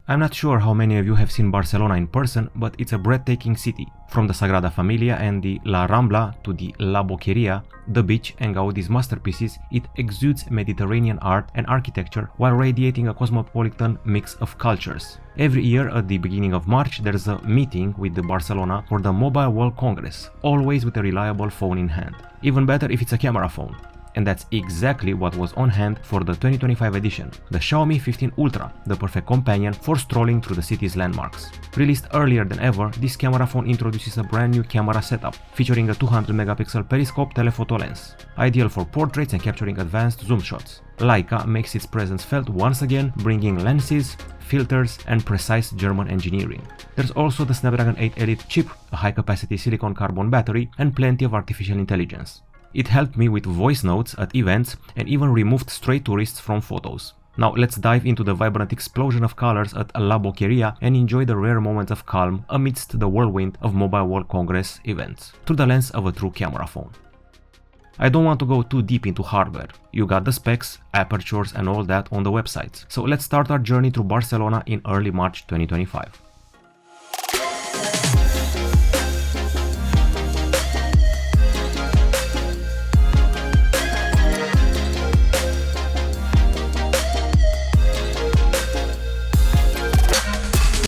I'm not sure how many of you have seen Barcelona in person, but it's a breathtaking city. From the Sagrada Familia and the La Rambla to the La Boqueria, the beach and Gaudi's masterpieces, it exudes Mediterranean art and architecture while radiating a cosmopolitan mix of cultures. Every year at the beginning of March there's a meeting with the Barcelona for the Mobile World Congress, always with a reliable phone in hand. Even better if it's a camera phone. And that's exactly what was on hand for the 2025 edition, the Xiaomi 15 Ultra, the perfect companion for strolling through the city's landmarks. Released earlier than ever, this camera phone introduces a brand new camera setup, featuring a 200-megapixel periscope telephoto lens, ideal for portraits and capturing advanced zoom shots. LEICA makes its presence felt once again, bringing lenses, filters, and precise German engineering. There's also the Snapdragon 8 Elite chip, a high-capacity silicon carbon battery, and plenty of artificial intelligence. It helped me with voice notes at events and even removed stray tourists from photos. Now let's dive into the vibrant explosion of colors at La Boqueria and enjoy the rare moments of calm amidst the whirlwind of Mobile World Congress events, through the lens of a true camera phone. I don't want to go too deep into hardware. You got the specs, apertures and all that on the websites. So let's start our journey through Barcelona in early March 2025.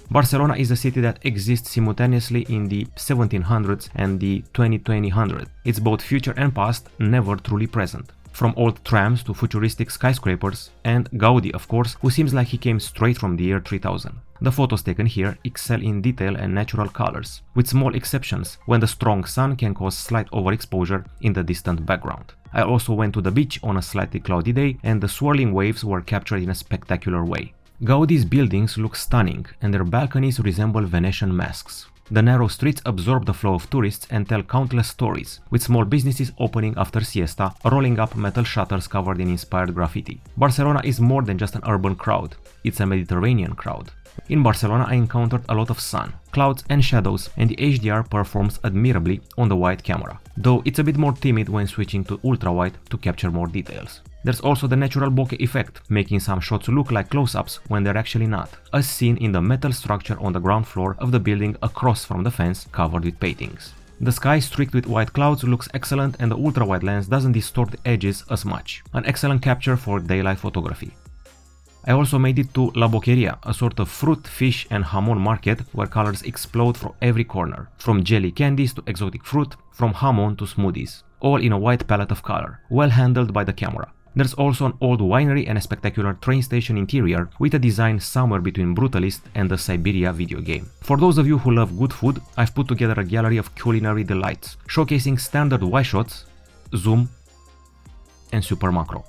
Barcelona is a city that exists simultaneously in the 1700s and the 2020. It's both future and past, never truly present. From old trams to futuristic skyscrapers, and Gaudi, of course, who seems like he came straight from the year 3000. The photos taken here excel in detail and natural colors, with small exceptions when the strong sun can cause slight overexposure in the distant background. I also went to the beach on a slightly cloudy day, and the swirling waves were captured in a spectacular way. Gaudi's buildings look stunning, and their balconies resemble Venetian masks. The narrow streets absorb the flow of tourists and tell countless stories, with small businesses opening after siesta, rolling up metal shutters covered in inspired graffiti. Barcelona is more than just an urban crowd, it's a Mediterranean crowd. In Barcelona I encountered a lot of sun, clouds and shadows, and the HDR performs admirably on the wide camera, though it's a bit more timid when switching to ultra-wide to capture more details. There's also the natural bokeh effect, making some shots look like close-ups when they're actually not, as seen in the metal structure on the ground floor of the building across from the fence covered with paintings. The sky streaked with white clouds looks excellent, and the ultra-wide lens doesn't distort the edges as much, an excellent capture for daylight photography. I also made it to La Boqueria, a sort of fruit, fish and jamon market where colors explode from every corner, from jelly candies to exotic fruit, from jamon to smoothies, all in a wide palette of color, well handled by the camera. There's also an old winery and a spectacular train station interior with a design somewhere between Brutalist and the Siberia video game. For those of you who love good food, I've put together a gallery of culinary delights, showcasing standard wide shots, zoom and super macro.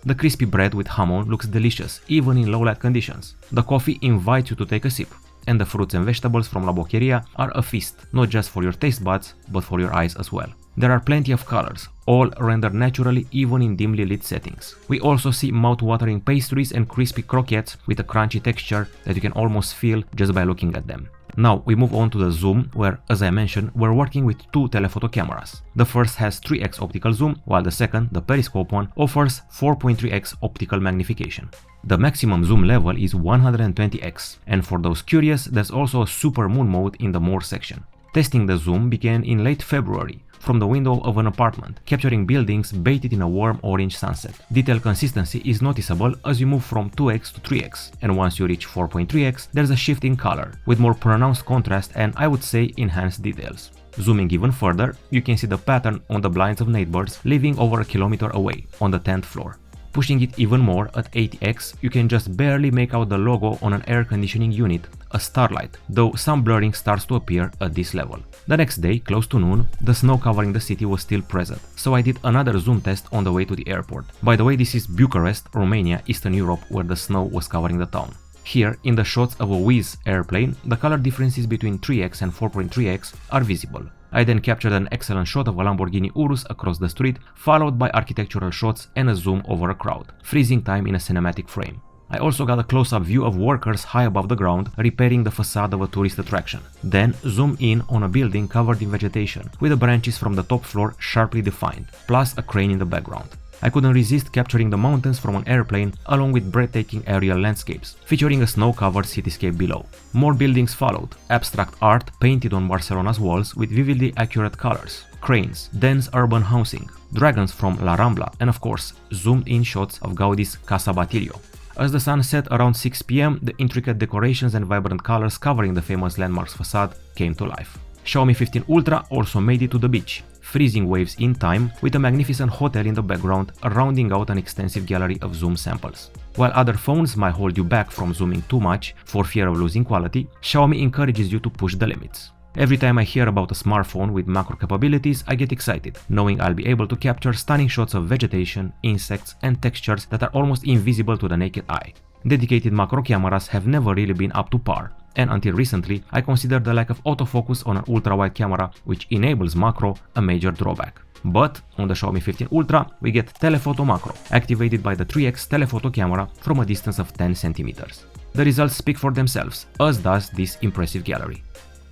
The crispy bread with jamon looks delicious even in low light conditions. The coffee invites you to take a sip, and the fruits and vegetables from La Boqueria are a feast, not just for your taste buds, but for your eyes as well. There are plenty of colors, all rendered naturally even in dimly lit settings. We also see mouth-watering pastries and crispy croquettes with a crunchy texture that you can almost feel just by looking at them. Now we move on to the zoom, where, as I mentioned, we're working with two telephoto cameras. The first has 3x optical zoom, while the second, the periscope one, offers 4.3x optical magnification. The maximum zoom level is 120x, and for those curious, there's also a super moon mode in the more section. Testing the zoom began in late February, from the window of an apartment, capturing buildings bathed in a warm orange sunset. Detail consistency is noticeable as you move from 2x to 3x, and once you reach 4.3x, there's a shift in color, with more pronounced contrast and, I would say, enhanced details. Zooming even further, you can see the pattern on the blinds of neighbors living over a kilometer away, on the 10th floor. Pushing it even more at 80x, you can just barely make out the logo on an air conditioning unit, a starlight, though some blurring starts to appear at this level. The next day, close to noon, the snow covering the city was still present, so I did another zoom test on the way to the airport. By the way, this is Bucharest, Romania, Eastern Europe, where the snow was covering the town. Here, in the shots of a Wizz airplane, the color differences between 3x and 4.3x are visible. I then captured an excellent shot of a Lamborghini Urus across the street, followed by architectural shots and a zoom over a crowd, freezing time in a cinematic frame. I also got a close-up view of workers high above the ground repairing the facade of a tourist attraction. Then zoom in on a building covered in vegetation, with the branches from the top floor sharply defined, plus a crane in the background. I couldn't resist capturing the mountains from an airplane along with breathtaking aerial landscapes, featuring a snow-covered cityscape below. More buildings followed, abstract art painted on Barcelona's walls with vividly accurate colors, cranes, dense urban housing, dragons from La Rambla, and of course, zoomed-in shots of Gaudi's Casa Batilio. As the sun set around 6 p.m, the intricate decorations and vibrant colors covering the famous landmark's facade came to life. Xiaomi 15 Ultra also made it to the beach, freezing waves in time with a magnificent hotel in the background, rounding out an extensive gallery of zoom samples. While other phones might hold you back from zooming too much for fear of losing quality, Xiaomi encourages you to push the limits. Every time I hear about a smartphone with macro capabilities, I get excited, knowing I'll be able to capture stunning shots of vegetation, insects, and textures that are almost invisible to the naked eye. Dedicated macro cameras have never really been up to par, and until recently, I considered the lack of autofocus on an ultra-wide camera, which enables macro, a major drawback. But on the Xiaomi 15 Ultra, we get telephoto macro, activated by the 3x telephoto camera from a distance of 10 centimeters. The results speak for themselves, as does this impressive gallery.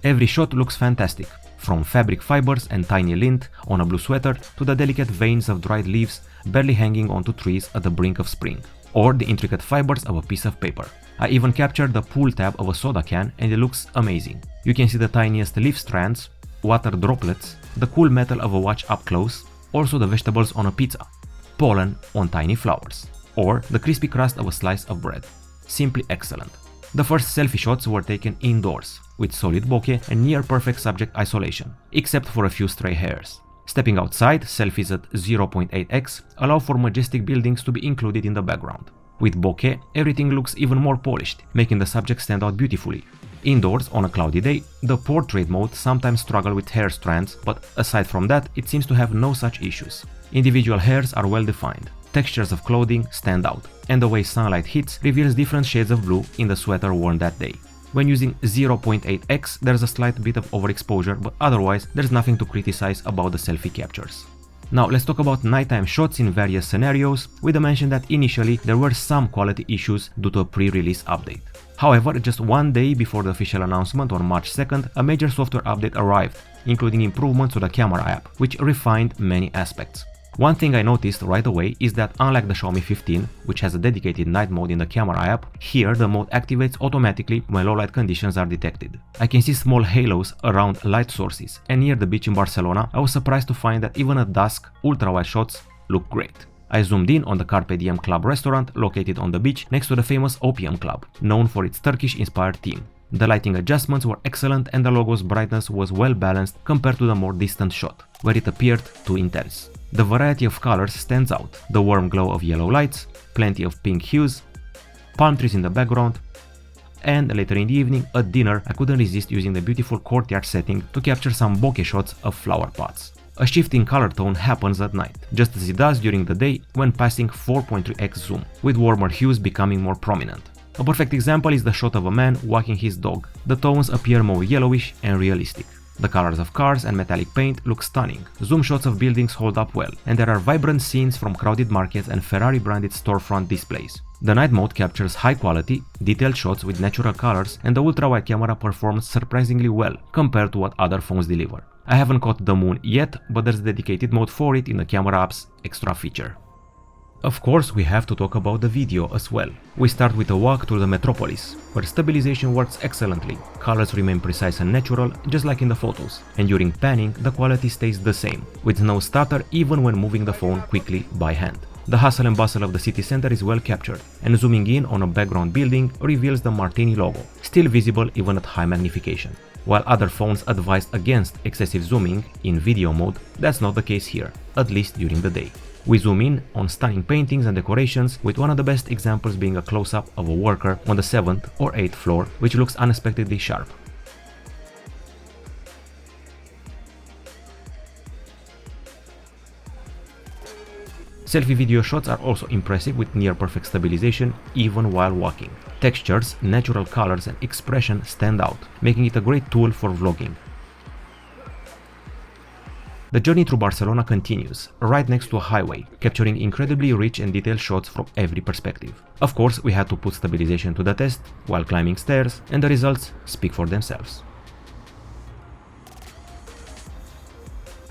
Every shot looks fantastic, from fabric fibers and tiny lint on a blue sweater to the delicate veins of dried leaves barely hanging onto trees at the brink of spring, or the intricate fibers of a piece of paper. I even captured the pull tab of a soda can and it looks amazing. You can see the tiniest leaf strands, water droplets, the cool metal of a watch up close, also the vegetables on a pizza, pollen on tiny flowers, or the crispy crust of a slice of bread. Simply excellent. The first selfie shots were taken indoors, with solid bokeh and near-perfect subject isolation, except for a few stray hairs. Stepping outside, selfies at 0.8x allow for majestic buildings to be included in the background. With bokeh, everything looks even more polished, making the subject stand out beautifully. Indoors, on a cloudy day, the portrait mode sometimes struggles with hair strands, but aside from that, it seems to have no such issues. Individual hairs are well defined. Textures of clothing stand out, and the way sunlight hits reveals different shades of blue in the sweater worn that day. When using 0.8x, there's a slight bit of overexposure, but otherwise there's nothing to criticize about the selfie captures. Now let's talk about nighttime shots in various scenarios, with the mention that initially there were some quality issues due to a pre-release update. However, just one day before the official announcement on March 2nd, a major software update arrived, including improvements to the camera app, which refined many aspects. One thing I noticed right away is that unlike the Xiaomi 15, which has a dedicated night mode in the camera app, here the mode activates automatically when low light conditions are detected. I can see small halos around light sources, and near the beach in Barcelona, I was surprised to find that even at dusk, ultra-wide shots look great. I zoomed in on the Carpe Diem Club restaurant located on the beach next to the famous Opium Club, known for its Turkish-inspired theme. The lighting adjustments were excellent and the logo's brightness was well balanced compared to the more distant shot, where it appeared too intense. The variety of colors stands out, the warm glow of yellow lights, plenty of pink hues, palm trees in the background, and later in the evening, at dinner, I couldn't resist using the beautiful courtyard setting to capture some bokeh shots of flower pots. A shift in color tone happens at night, just as it does during the day when passing 4.3x zoom, with warmer hues becoming more prominent. A perfect example is the shot of a man walking his dog. The tones appear more yellowish and realistic. The colors of cars and metallic paint look stunning. Zoom shots of buildings hold up well, and there are vibrant scenes from crowded markets and Ferrari-branded storefront displays. The night mode captures high-quality, detailed shots with natural colors, and the ultra-wide camera performs surprisingly well compared to what other phones deliver. I haven't caught the moon yet, but there's a dedicated mode for it in the camera app's extra feature. Of course, we have to talk about the video as well. We start with a walk through the metropolis, where stabilization works excellently, colors remain precise and natural, just like in the photos, and during panning, the quality stays the same, with no stutter even when moving the phone quickly by hand. The hustle and bustle of the city center is well captured, and zooming in on a background building reveals the Martini logo, still visible even at high magnification. While other phones advise against excessive zooming in video mode, that's not the case here, at least during the day. We zoom in on stunning paintings and decorations, with one of the best examples being a close-up of a worker on the 7th or 8th floor, which looks unexpectedly sharp. Selfie video shots are also impressive with near-perfect stabilization even while walking. Textures, natural colors and expression stand out, making it a great tool for vlogging. The journey through Barcelona continues, right next to a highway, capturing incredibly rich and detailed shots from every perspective. Of course, we had to put stabilization to the test while climbing stairs, and the results speak for themselves.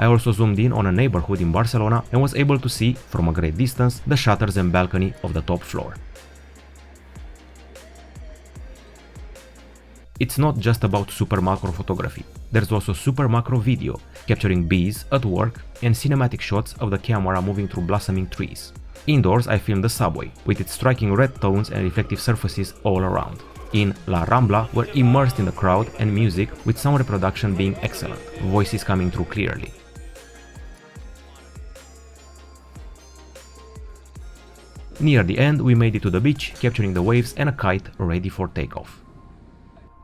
I also zoomed in on a neighborhood in Barcelona and was able to see, from a great distance, the shutters and balcony of the top floor. It's not just about super macro photography. There's also super macro video, capturing bees at work and cinematic shots of the camera moving through blossoming trees. Indoors, I filmed the subway, with its striking red tones and reflective surfaces all around. In La Rambla, we're immersed in the crowd and music, with sound reproduction being excellent, voices coming through clearly. Near the end, we made it to the beach, capturing the waves and a kite ready for takeoff.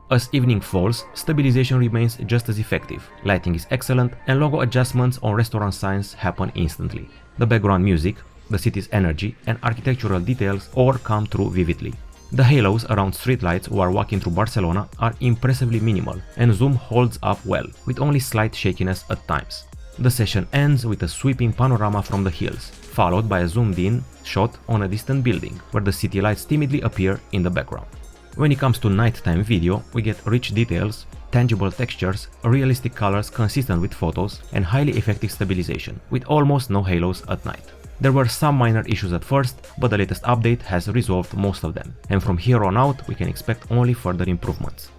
As evening falls, stabilization remains just as effective, lighting is excellent, and logo adjustments on restaurant signs happen instantly. The background music, the city's energy, and architectural details all come through vividly. The halos around streetlights while walking through Barcelona are impressively minimal, and zoom holds up well, with only slight shakiness at times. The session ends with a sweeping panorama from the hills, followed by a zoomed-in shot on a distant building, where the city lights timidly appear in the background. When it comes to nighttime video, we get rich details, tangible textures, realistic colors consistent with photos, and highly effective stabilization, with almost no halos at night. There were some minor issues at first, but the latest update has resolved most of them, and from here on out we can expect only further improvements.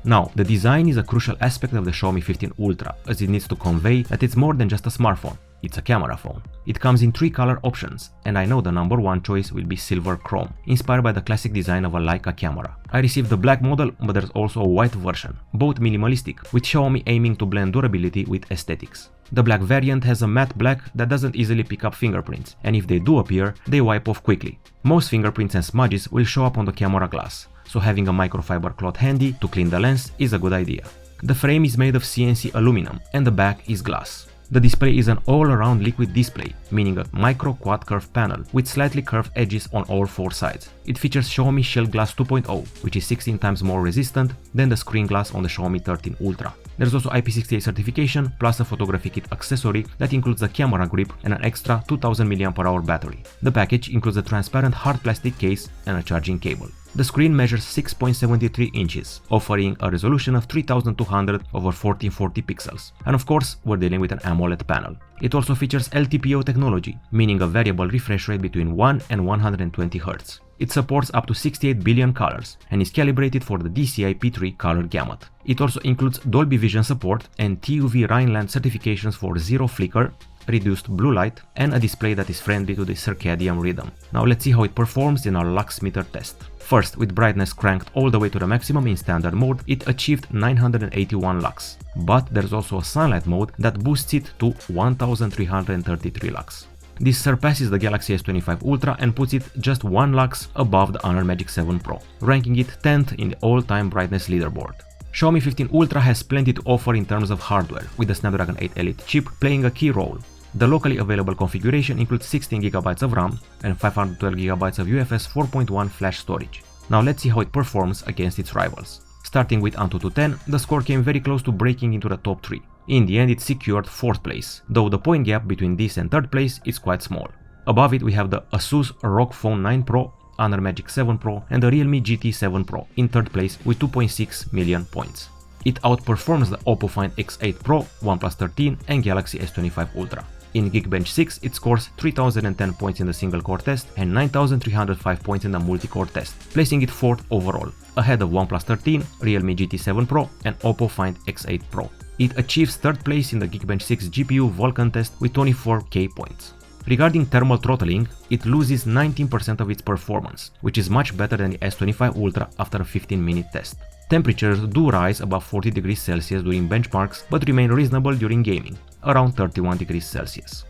Now, the design is a crucial aspect of the Xiaomi 15 Ultra, as it needs to convey that it's more than just a smartphone, it's a camera phone. It comes in 3 color options, and I know the number one choice will be silver chrome, inspired by the classic design of a LEICA camera. I received the black model, but there's also a white version, both minimalistic, with Xiaomi aiming to blend durability with aesthetics. The black variant has a matte black that doesn't easily pick up fingerprints, and if they do appear, they wipe off quickly. Most fingerprints and smudges will show up on the camera glass, so having a microfiber cloth handy to clean the lens is a good idea. The frame is made of CNC aluminum and the back is glass. The display is an all-around liquid display, meaning a micro quad curved panel with slightly curved edges on all 4 sides. It features Xiaomi Shell Glass 2.0, which is 16 times more resistant than the screen glass on the Xiaomi 13 Ultra. There's also IP68 certification plus a photography kit accessory that includes a camera grip and an extra 2000 mAh battery. The package includes a transparent hard plastic case and a charging cable. The screen measures 6.73 inches, offering a resolution of 3200 over 1440 pixels. And of course, we're dealing with an AMOLED panel. It also features LTPO technology, meaning a variable refresh rate between 1 and 120 Hz. It supports up to 68 billion colors and is calibrated for the DCI P3 color gamut. It also includes Dolby Vision support and TUV Rhineland certifications for zero flicker, reduced blue light, and a display that is friendly to the circadian rhythm. Now let's see how it performs in our lux meter test. First, with brightness cranked all the way to the maximum in standard mode, it achieved 981 lux. But there's also a sunlight mode that boosts it to 1333 lux. This surpasses the Galaxy S25 Ultra and puts it just 1 lux above the Honor Magic 7 Pro, ranking it 10th in the all-time brightness leaderboard. Xiaomi 15 Ultra has plenty to offer in terms of hardware, with the Snapdragon 8 Elite chip playing a key role. The locally available configuration includes 16GB of RAM and 512GB of UFS 4.1 flash storage. Now let's see how it performs against its rivals. Starting with Antutu 10, the score came very close to breaking into the top 3. In the end, it secured 4th place, though the point gap between this and 3rd place is quite small. Above it we have the Asus ROG Phone 9 Pro, Honor Magic 7 Pro and the Realme GT 7 Pro in 3rd place with 2.6 million points. It outperforms the Oppo Find X8 Pro, OnePlus 13 and Galaxy S25 Ultra. In Geekbench 6, it scores 3010 points in the single-core test and 9305 points in the multi-core test, placing it 4th overall, ahead of OnePlus 13, Realme GT 7 Pro and Oppo Find X8 Pro. It achieves 3rd place in the Geekbench 6 GPU Vulkan test with 24k points. Regarding thermal throttling, it loses 19% of its performance, which is much better than the S25 Ultra after a 15-minute test. Temperatures do rise above 40 degrees Celsius during benchmarks, but remain reasonable during gaming, around 31 degrees Celsius.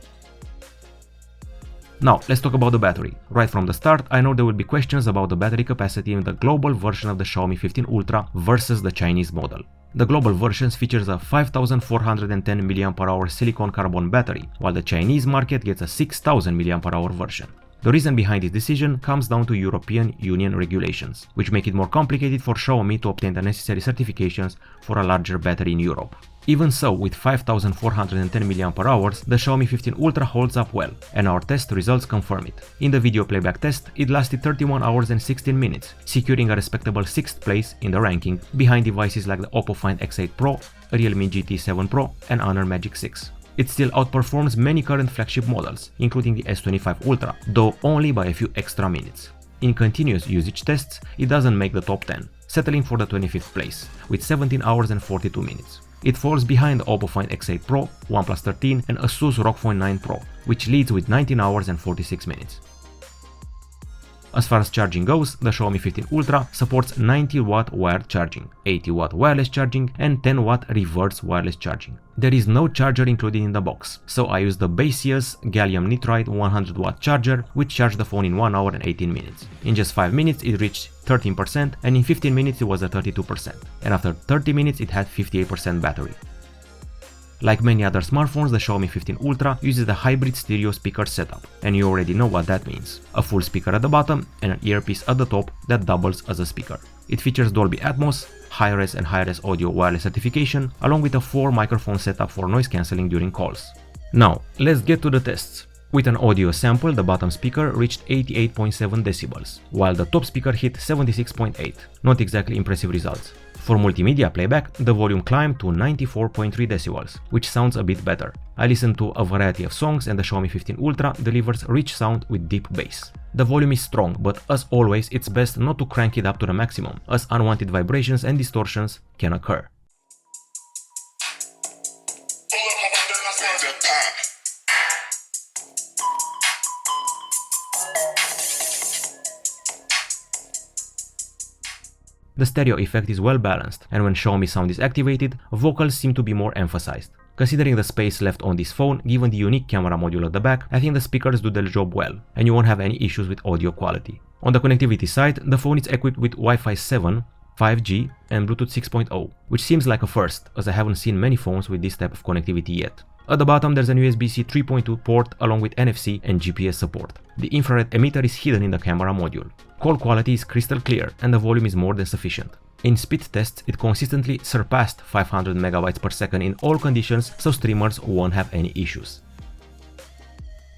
Now, let's talk about the battery. Right from the start, I know there will be questions about the battery capacity in the global version of the Xiaomi 15 Ultra versus the Chinese model. The global version features a 5410 mAh silicon carbon battery, while the Chinese market gets a 6000 mAh version. The reason behind this decision comes down to European Union regulations, which make it more complicated for Xiaomi to obtain the necessary certifications for a larger battery in Europe. Even so, with 5410 mAh, the Xiaomi 15 Ultra holds up well, and our test results confirm it. In the video playback test, it lasted 31 hours and 16 minutes, securing a respectable 6th place in the ranking, behind devices like the Oppo Find X8 Pro, Realme GT 7 Pro and Honor Magic 6. It still outperforms many current flagship models, including the S25 Ultra, though only by a few extra minutes. In continuous usage tests, it doesn't make the top 10, settling for the 25th place, with 17 hours and 42 minutes. It falls behind the Oppo Find X8 Pro, OnePlus 13 and Asus ROG Phone 9 Pro, which leads with 19 hours and 46 minutes. As far as charging goes, the Xiaomi 15 Ultra supports 90W wired charging, 80W wireless charging and 10W reverse wireless charging. There is no charger included in the box, so I used the Baseus gallium nitride 100W charger, which charged the phone in 1 hour and 18 minutes. In just 5 minutes it reached 13% and in 15 minutes it was at 32%, and after 30 minutes it had 58% battery. Like many other smartphones, the Xiaomi 15 Ultra uses the hybrid stereo speaker setup, and you already know what that means. A full speaker at the bottom and an earpiece at the top that doubles as a speaker. It features Dolby Atmos, high-res and high-res audio wireless certification, along with a 4-microphone setup for noise cancelling during calls. Now, let's get to the tests. With an audio sample, the bottom speaker reached 88.7 decibels, while the top speaker hit 76.8. Not exactly impressive results. For multimedia playback, the volume climbed to 94.3 decibels, which sounds a bit better. I listened to a variety of songs and the Xiaomi 15 Ultra delivers rich sound with deep bass. The volume is strong, but as always it's best not to crank it up to the maximum, as unwanted vibrations and distortions can occur. The stereo effect is well balanced, and when Xiaomi sound is activated, vocals seem to be more emphasized. Considering the space left on this phone, given the unique camera module at the back, I think the speakers do their job well, and you won't have any issues with audio quality. On the connectivity side, the phone is equipped with Wi-Fi 7, 5G and Bluetooth 6.0, which seems like a first, as I haven't seen many phones with this type of connectivity yet. At the bottom there's an USB-C 3.2 port along with NFC and GPS support. The infrared emitter is hidden in the camera module. Call quality is crystal clear and the volume is more than sufficient. In speed tests, it consistently surpassed 500 MB per second in all conditions, so streamers won't have any issues.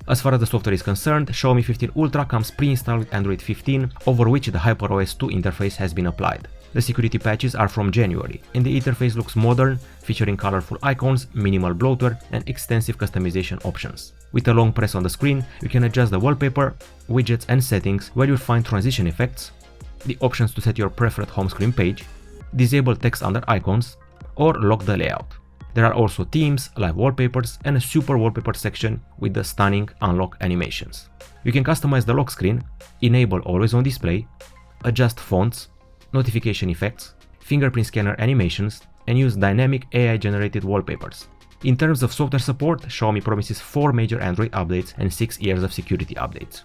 As far as the software is concerned, Xiaomi 15 Ultra comes pre-installed with Android 15, over which the HyperOS 2 interface has been applied. The security patches are from January, and the interface looks modern, featuring colorful icons, minimal bloatware, and extensive customization options. With a long press on the screen, you can adjust the wallpaper, widgets and settings, where you'll find transition effects, the options to set your preferred home screen page, disable text under icons, or lock the layout. There are also themes, live wallpapers, and a super wallpaper section with the stunning unlock animations. You can customize the lock screen, enable always on display, adjust fonts, notification effects, fingerprint scanner animations, and use dynamic AI-generated wallpapers. In terms of software support, Xiaomi promises 4 major Android updates and 6 years of security updates.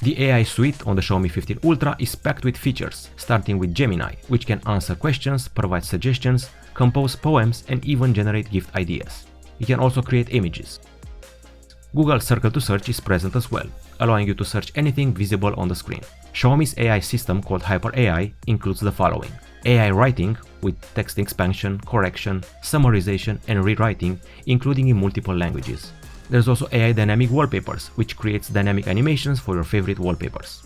The AI suite on the Xiaomi 15 Ultra is packed with features, starting with Gemini, which can answer questions, provide suggestions, compose poems, and even generate gift ideas. It can also create images. Google Circle to Search is present as well, allowing you to search anything visible on the screen. Xiaomi's AI system called Hyper AI includes the following: AI writing with text expansion, correction, summarization, and rewriting, including in multiple languages. There's also AI dynamic wallpapers, which creates dynamic animations for your favorite wallpapers.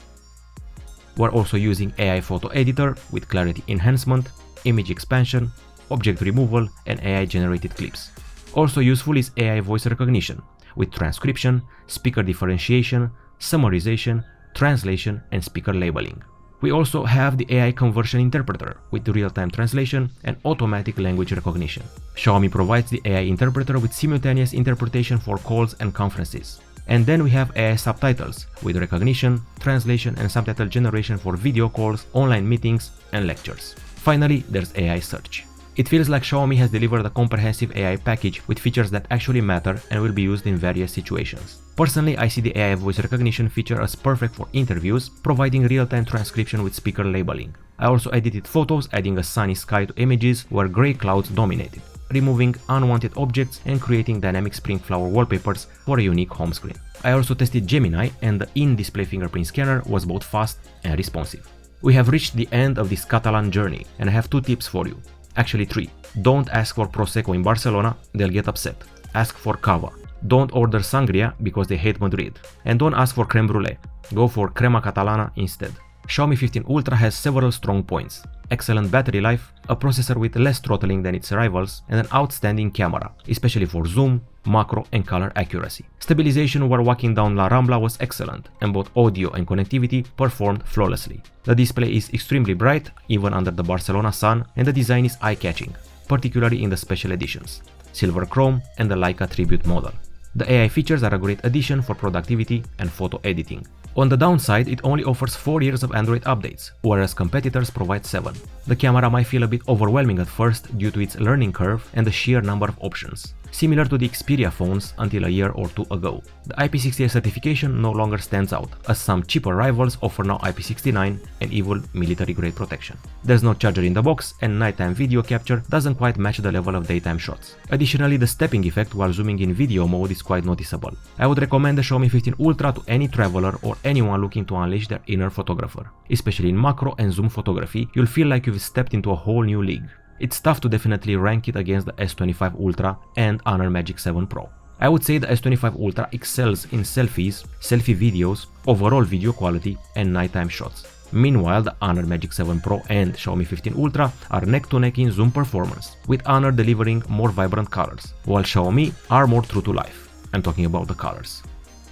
We're also using AI photo editor with clarity enhancement, image expansion, object removal, and AI generated clips. Also useful is AI voice recognition with transcription, speaker differentiation, summarization, translation, and speaker labeling. We also have the AI conversion interpreter with real-time translation and automatic language recognition. Xiaomi provides the AI interpreter with simultaneous interpretation for calls and conferences. And then we have AI subtitles with recognition, translation, and subtitle generation for video calls, online meetings, and lectures. Finally, there's AI search. It feels like Xiaomi has delivered a comprehensive AI package with features that actually matter and will be used in various situations. Personally, I see the AI voice recognition feature as perfect for interviews, providing real-time transcription with speaker labeling. I also edited photos, adding a sunny sky to images where grey clouds dominated, removing unwanted objects and creating dynamic spring flower wallpapers for a unique home screen. I also tested Gemini, and the in-display fingerprint scanner was both fast and responsive. We have reached the end of this Catalan journey, and I have 2 tips for you. Actually 3. Don't ask for Prosecco in Barcelona, they'll get upset. Ask for Cava. Don't order Sangria because they hate Madrid. And don't ask for creme brulee. Go for crema catalana instead. Xiaomi 15 Ultra has several strong points: excellent battery life, a processor with less throttling than its rivals, and an outstanding camera, especially for zoom, macro and color accuracy. Stabilization while walking down La Rambla was excellent, and both audio and connectivity performed flawlessly. The display is extremely bright, even under the Barcelona sun, and the design is eye-catching, particularly in the special editions, silver chrome and the LEICA tribute model. The AI features are a great addition for productivity and photo editing. On the downside, it only offers 4 years of Android updates, whereas competitors provide 7. The camera might feel a bit overwhelming at first due to its learning curve and the sheer number of options, similar to the Xperia phones until a year or two ago. The IP68 certification no longer stands out, as some cheaper rivals offer now IP69 and even military-grade protection. There's no charger in the box, and nighttime video capture doesn't quite match the level of daytime shots. Additionally, the stepping effect while zooming in video mode is quite noticeable. I would recommend the Xiaomi 15 Ultra to any traveler or anyone looking to unleash their inner photographer. Especially in macro and zoom photography, you'll feel like you've stepped into a whole new league. It's tough to definitely rank it against the S25 Ultra and Honor Magic 7 Pro. I would say the S25 Ultra excels in selfies, selfie videos, overall video quality, and nighttime shots. Meanwhile, the Honor Magic 7 Pro and Xiaomi 15 Ultra are neck to neck in zoom performance, with Honor delivering more vibrant colors, while Xiaomi are more true to life. I'm talking about the colors.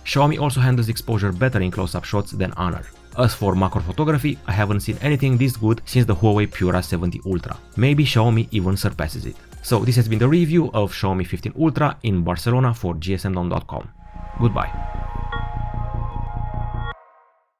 Xiaomi also handles exposure better in close-up shots than Honor. As for macro photography, I haven't seen anything this good since the Huawei Pura 70 Ultra. Maybe Xiaomi even surpasses it. So this has been the review of Xiaomi 15 Ultra in Barcelona for gsmdom.com. Goodbye.